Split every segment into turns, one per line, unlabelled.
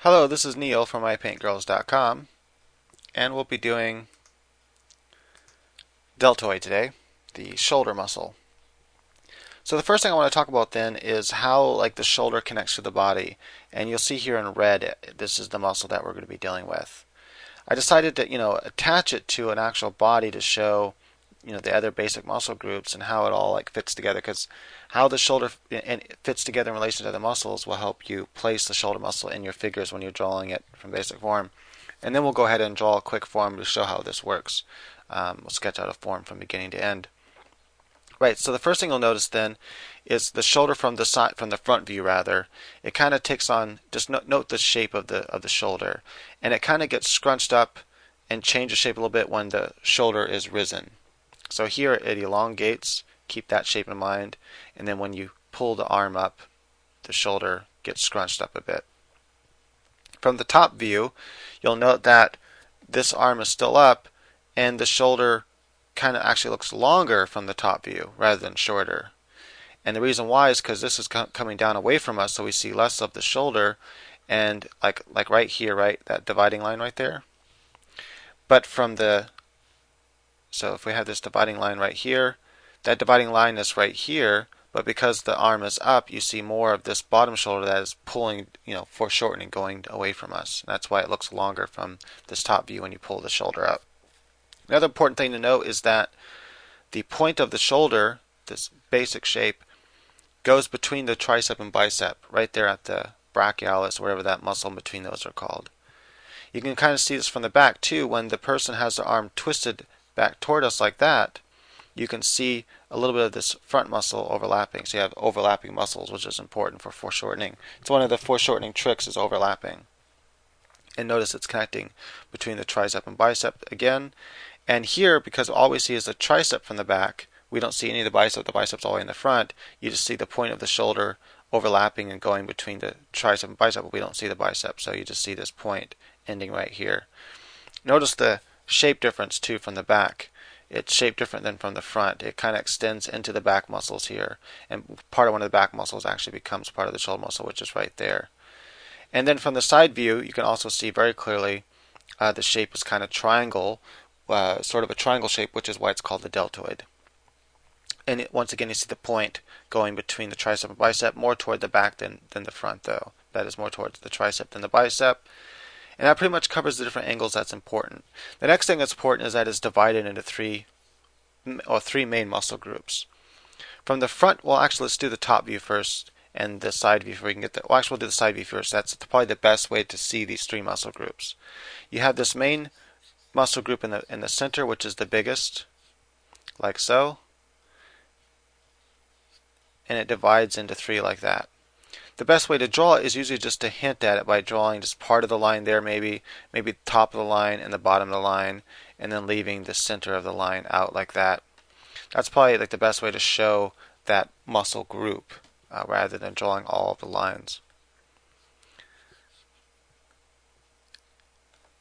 Hello, this is Neil from mypaintgirls.com, and we'll be doing deltoid today, the shoulder muscle. So the first thing I want to talk about then is how the shoulder connects to the body, and you'll see here in red this is the muscle that we're going to be dealing with. I decided to attach it to an actual body to show the other basic muscle groups and how it all fits together, because how the shoulder fits together in relation to the muscles will help you place the shoulder muscle in your figures when you're drawing it from basic form. And then we'll go ahead and draw a quick form to show how this works. We'll sketch out a form from beginning to end. Right, so the first thing you'll notice then is the shoulder from the side, from the front view rather. It kind of takes on, just note the shape of the shoulder, and it kind of gets scrunched up and changes shape a little bit when the shoulder is risen. So here it elongates, keep that shape in mind, and then when you pull the arm up, the shoulder gets scrunched up a bit. From the top view, you'll note that this arm is still up, and the shoulder kind of actually looks longer from the top view rather than shorter. And the reason why is because this is coming down away from us, so we see less of the shoulder, and like right here, right, that dividing line right there. But so if we have this dividing line right here, that dividing line is right here, but because the arm is up, you see more of this bottom shoulder that is pulling, foreshortening, going away from us. And that's why it looks longer from this top view when you pull the shoulder up. Another important thing to note is that the point of the shoulder, this basic shape, goes between the tricep and bicep, right there at the brachialis, whatever that muscle in between those are called. You can kind of see this from the back too. When the person has the arm twisted back toward us like that, you can see a little bit of this front muscle overlapping. So you have overlapping muscles, which is important for foreshortening. It's one of the foreshortening tricks is overlapping. And notice it's connecting between the tricep and bicep again. And here, because all we see is the tricep from the back, we don't see any of the bicep. The bicep's all the way in the front. You just see the point of the shoulder overlapping and going between the tricep and bicep, but we don't see the bicep. So you just see this point ending right here. Notice the shape difference too from the back. It's shaped different than from the front. It kind of extends into the back muscles here, and part of one of the back muscles actually becomes part of the shoulder muscle, which is right there. And then from the side view, you can also see very clearly the shape is kind of triangle, sort of a triangle shape, which is why it's called the deltoid. And once again, you see the point going between the tricep and bicep, more toward the back than the front, though. That is more towards the tricep than the bicep. And that pretty much covers the different angles that's important. The next thing that's important is that it's divided into three main muscle groups. From the front, well, actually, let's do the top view first and the side view before we can get there. Well, actually, we'll do the side view first. That's probably the best way to see these three muscle groups. You have this main muscle group in the center, which is the biggest, like so. And it divides into three like that. The best way to draw it is usually just to hint at it by drawing just part of the line there, maybe the top of the line and the bottom of the line, and then leaving the center of the line out like that. That's probably the best way to show that muscle group rather than drawing all of the lines.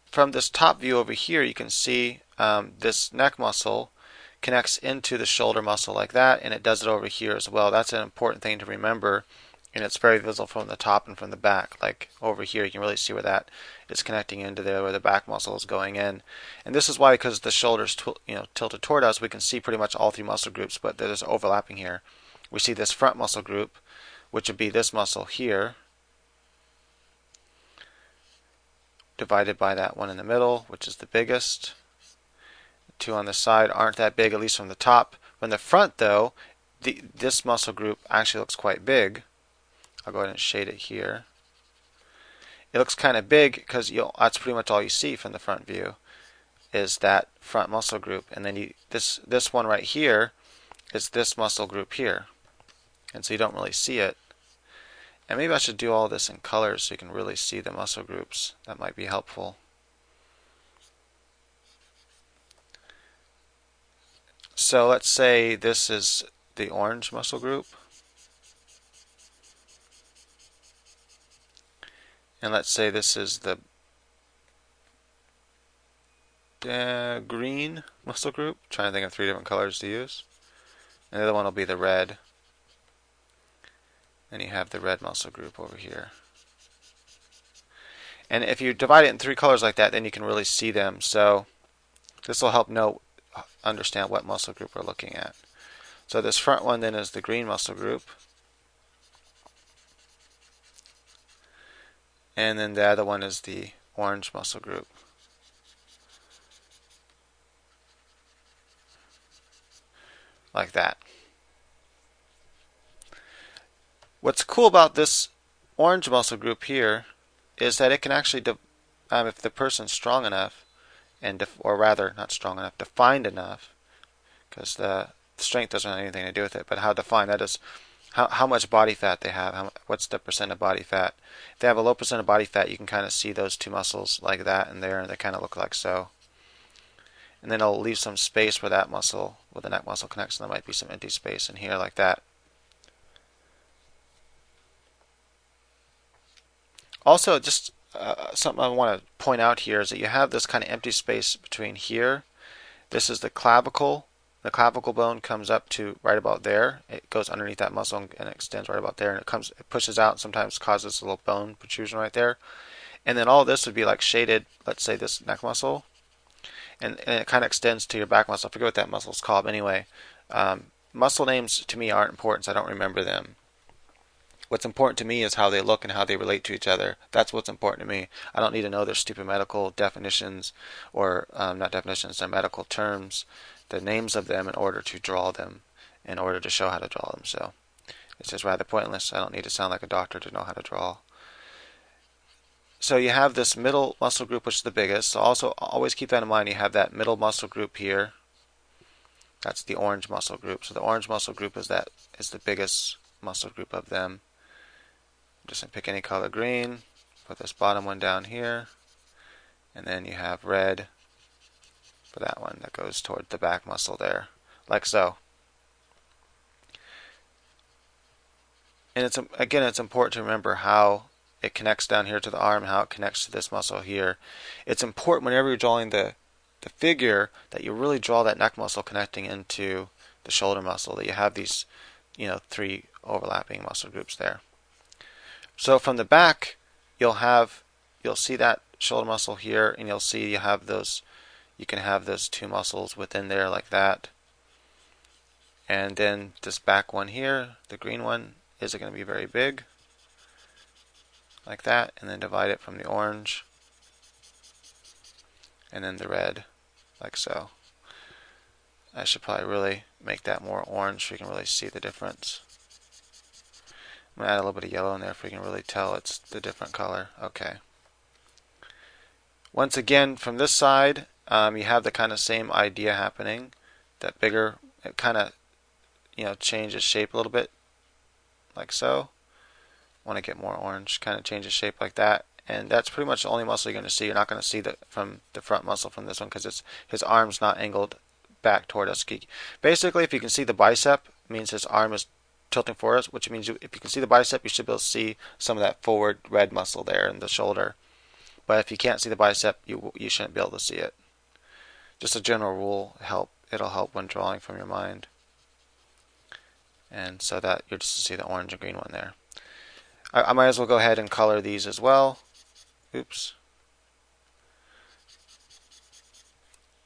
From this top view over here, you can see this neck muscle connects into the shoulder muscle like that, and it does it over here as well. That's an important thing to remember. And it's very visible from the top and from the back. Like over here, you can really see where that is connecting into there, where the back muscle is going in. And this is why, because the shoulders tilted toward us, we can see pretty much all three muscle groups, but there's overlapping here. We see this front muscle group, which would be this muscle here, divided by that one in the middle, which is the biggest. The two on the side aren't that big, at least from the top. From the front, though, this muscle group actually looks quite big. I'll go ahead and shade it here. It looks kind of big because that's pretty much all you see from the front view is that front muscle group, and then this one right here is this muscle group here, and so you don't really see it. And maybe I should do all this in colors so you can really see the muscle groups. That might be helpful. So let's say this is the orange muscle group. And let's say this is the green muscle group. I'm trying to think of three different colors to use. And the other one will be the red. And you have the red muscle group over here. And if you divide it in three colors like that, then you can really see them. So this will help understand what muscle group we're looking at. So this front one then is the green muscle group. And then the other one is the orange muscle group. Like that. What's cool about this orange muscle group here is that it can actually, if the person's strong enough, or rather not strong enough, defined enough, because the strength doesn't have anything to do with it, but how defined, that is how much body fat they have, what's the percent of body fat. If they have a low percent of body fat, you can kind of see those two muscles like that and there, and they kind of look like so. And then it'll leave some space where that muscle, where the neck muscle connects, and there might be some empty space in here like that. Also, just something I want to point out here is that you have this kind of empty space between here. This is the clavicle. The clavicle bone comes up to right about there. It goes underneath that muscle and extends right about there, and it pushes out and sometimes causes a little bone protrusion right there. And then all this would be like shaded, let's say this neck muscle, and it kind of extends to your back muscle. I forget what that muscle is called, but anyway, muscle names to me aren't important, so I don't remember them. What's important to me is how they look and how they relate to each other. That's what's important to me. I don't need to know their stupid medical definitions, or not definitions, they're medical terms, the names of them in order to draw them, in order to show how to draw them. So it's just rather pointless. I don't need to sound like a doctor to know how to draw. So you have this middle muscle group, which is the biggest. So also always keep that in mind. You have that middle muscle group here. That's the orange muscle group. So the orange muscle group is the biggest muscle group of them. Just pick any color, green, put this bottom one down here, and then you have red for that one that goes toward the back muscle there, like so. And it's important to remember how it connects down here to the arm, how it connects to this muscle here. It's important whenever you're drawing the figure that you really draw that neck muscle connecting into the shoulder muscle, that you have these, three overlapping muscle groups there. So from the back, you'll see that shoulder muscle here, and you'll see you can have those two muscles within there like that. And then this back one here, the green one, is going to be very big, like that, and then divide it from the orange, and then the red, like so. I should probably really make that more orange so you can really see the difference. I'm going to add a little bit of yellow in there so we can really tell it's the different color. Okay. Once again, from this side, you have the kind of same idea happening. That bigger, it kind of, changes shape a little bit, like so. Want to get more orange, kind of changes shape like that. And that's pretty much the only muscle you're going to see. You're not going to see from the front muscle from this one because his arm's not angled back toward us. Basically, if you can see the bicep, it means his arm is tilting forward us, which means if you can see the bicep, you should be able to see some of that forward red muscle there in the shoulder. But if you can't see the bicep, you shouldn't be able to see it. Just a general rule, it'll help when drawing from your mind. And so that you'll just see the orange and green one there. I might as well go ahead and color these as well. Oops.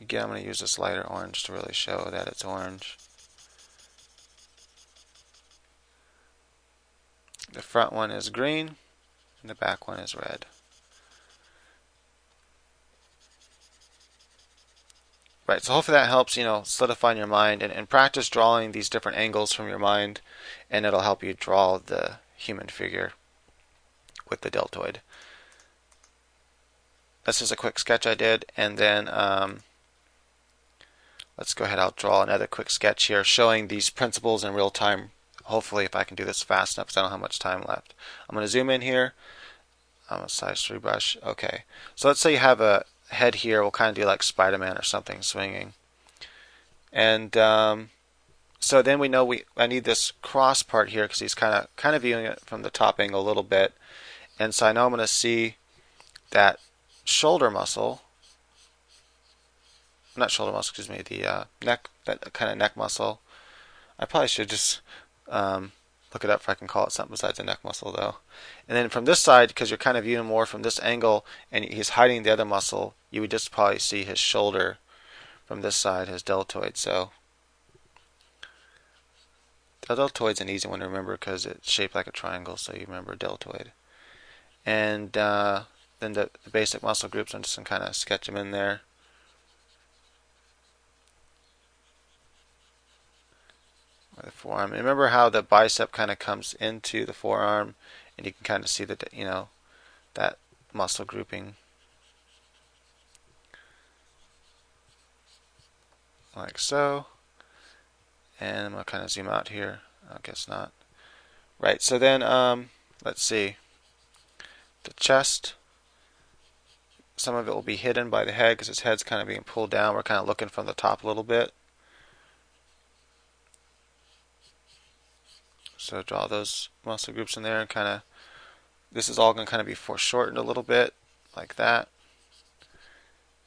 Again, I'm going to use this lighter orange to really show that it's orange. The front one is green, and the back one is red. Right, so hopefully that helps, solidify in your mind and practice drawing these different angles from your mind, and it'll help you draw the human figure with the deltoid. This is a quick sketch I did, and then let's go ahead. I'll draw another quick sketch here showing these principles in real time. Hopefully, if I can do this fast enough, because I don't have much time left. I'm going to zoom in here. I'm a size 3 brush. Okay, so let's say you have a head here. We'll kind of do like Spider-Man or something swinging. And so then we know I need this cross part here because he's kind of viewing it from the top angle a little bit. And so I know I'm going to see that shoulder muscle. Not shoulder muscle, excuse me. The neck, that kind of neck muscle. I probably should just look it up if I can call it something besides a neck muscle though. And then from this side, because you're kind of viewing more from this angle and he's hiding the other muscle, you would just probably see his shoulder from this side, his deltoid. So the deltoid's an easy one to remember because it's shaped like a triangle, so you remember deltoid. And then the basic muscle groups, I'm just going to kind of sketch them in there. The forearm. And remember how the bicep kind of comes into the forearm, and you can kind of see that that muscle grouping, like so. And I'm gonna kind of zoom out here. I guess not. Right. So then, let's see. The chest. Some of it will be hidden by the head because his head's kind of being pulled down. We're kind of looking from the top a little bit. So draw those muscle groups in there and kind of, this is all going to kind of be foreshortened a little bit, like that.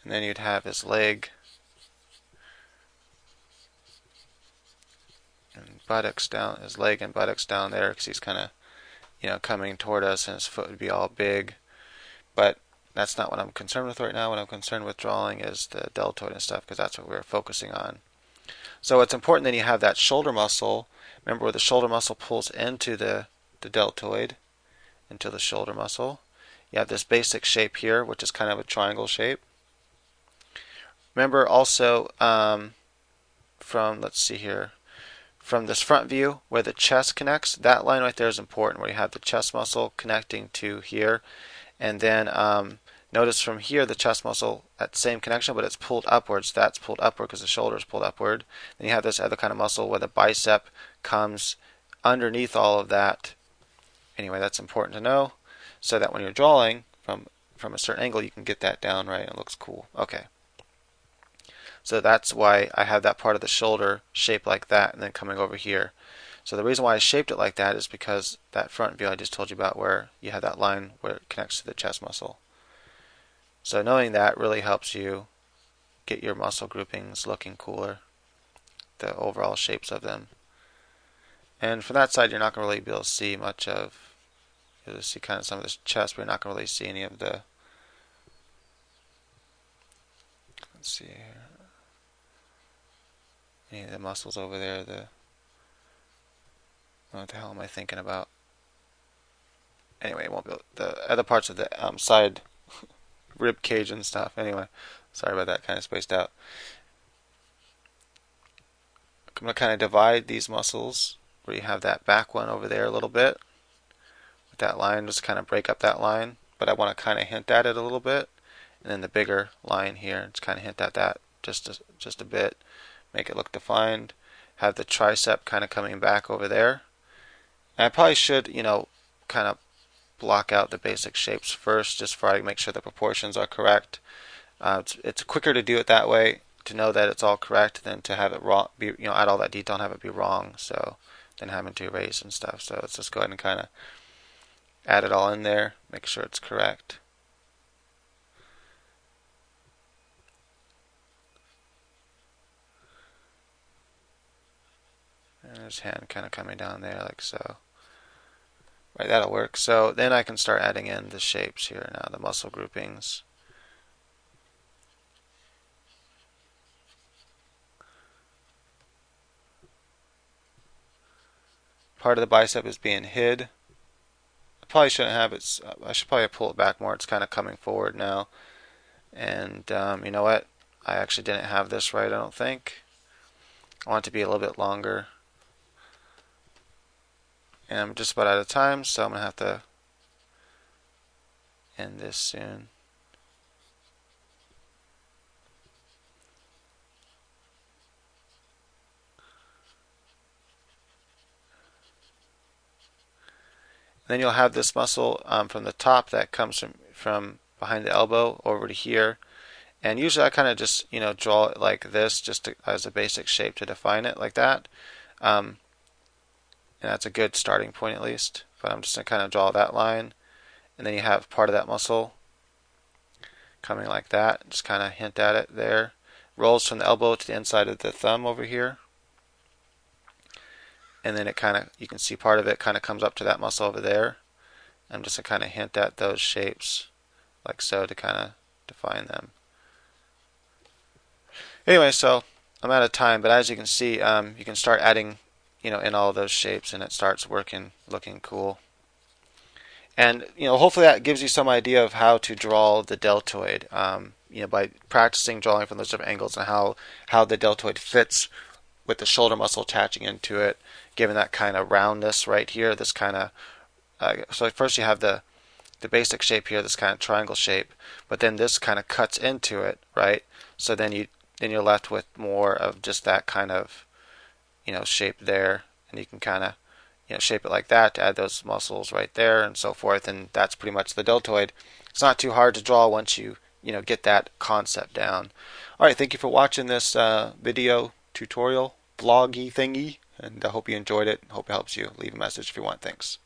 And then you'd have his leg and buttocks down, his leg and buttocks down there because he's kind of, coming toward us, and his foot would be all big. But that's not what I'm concerned with right now. What I'm concerned with drawing is the deltoid and stuff because that's what we're focusing on. So it's important that you have that shoulder muscle. Remember where the shoulder muscle pulls into the deltoid, into the shoulder muscle. You have this basic shape here, which is kind of a triangle shape. Remember also from, let's see here, from this front view where the chest connects, that line right there is important, where you have the chest muscle connecting to here. And then notice from here the chest muscle, that same connection, but it's pulled upwards. That's pulled upward because the shoulder is pulled upward. Then you have this other kind of muscle where the bicep comes underneath all of that. Anyway, that's important to know so that when you're drawing from a certain angle, you can get that down right and it looks cool. Okay. So that's why I have that part of the shoulder shaped like that and then coming over here. So the reason why I shaped it like that is because that front view I just told you about where you have that line where it connects to the chest muscle. So knowing that really helps you get your muscle groupings looking cooler, the overall shapes of them. And from that side, you're not going to really be able to see much of, you'll see kind of some of this chest, but you're not going to really see any of the, let's see here, any of the muscles over there, what the hell am I thinking about? Anyway, it won't be the other parts of the side rib cage and stuff. Anyway, sorry about that, kind of spaced out. I'm going to kind of divide these muscles where you have that back one over there a little bit with that line, just kind of break up that line, but I want to kind of hint at it a little bit, and then the bigger line here, just kind of hint at that just a bit, make it look defined. Have the tricep kind of coming back over there. And I probably should, kind of block out the basic shapes first, just for I make sure the proportions are correct. It's quicker to do it that way, to know that it's all correct, than to have it wrong, add all that detail and have it be wrong. So then having to erase and stuff. So let's just go ahead and kind of add it all in there, make sure it's correct. And his hand kind of coming down there like so. Right, that'll work. So then I can start adding in the shapes here now, the muscle groupings. Part of the bicep is being hid. I probably shouldn't have it. I should probably pull it back more. It's kind of coming forward now. And you know what? I actually didn't have this right, I don't think. I want it to be a little bit longer. And I'm just about out of time, so I'm going to have to end this soon. Then you'll have this muscle from the top that comes from behind the elbow over to here. And usually I kind of just, draw it like this, just as a basic shape to define it like that. And that's a good starting point at least. But I'm just going to kind of draw that line. And then you have part of that muscle coming like that. Just kind of hint at it there. Rolls from the elbow to the inside of the thumb over here. and then it kind of, you can see part of it kind of comes up to that muscle over there. I'm just going to kind of hint at those shapes like so to kind of define them. Anyway, so I'm out of time, but as you can see, you can start adding, in all those shapes, and it starts working, looking cool. And hopefully that gives you some idea of how to draw the deltoid. By practicing drawing from those different angles and how the deltoid fits with the shoulder muscle attaching into it, given that kind of roundness right here. This kind of so first you have the basic shape here, this kind of triangle shape, but then this kind of cuts into it, right? So then you're left with more of just that kind of shape there, and you can kind of shape it like that to add those muscles right there and so forth, and that's pretty much the deltoid. It's not too hard to draw once you get that concept down. Alright, thank you for watching this video tutorial vloggy thingy, and I hope you enjoyed it. Hope it helps you. Leave a message if you want. Thanks.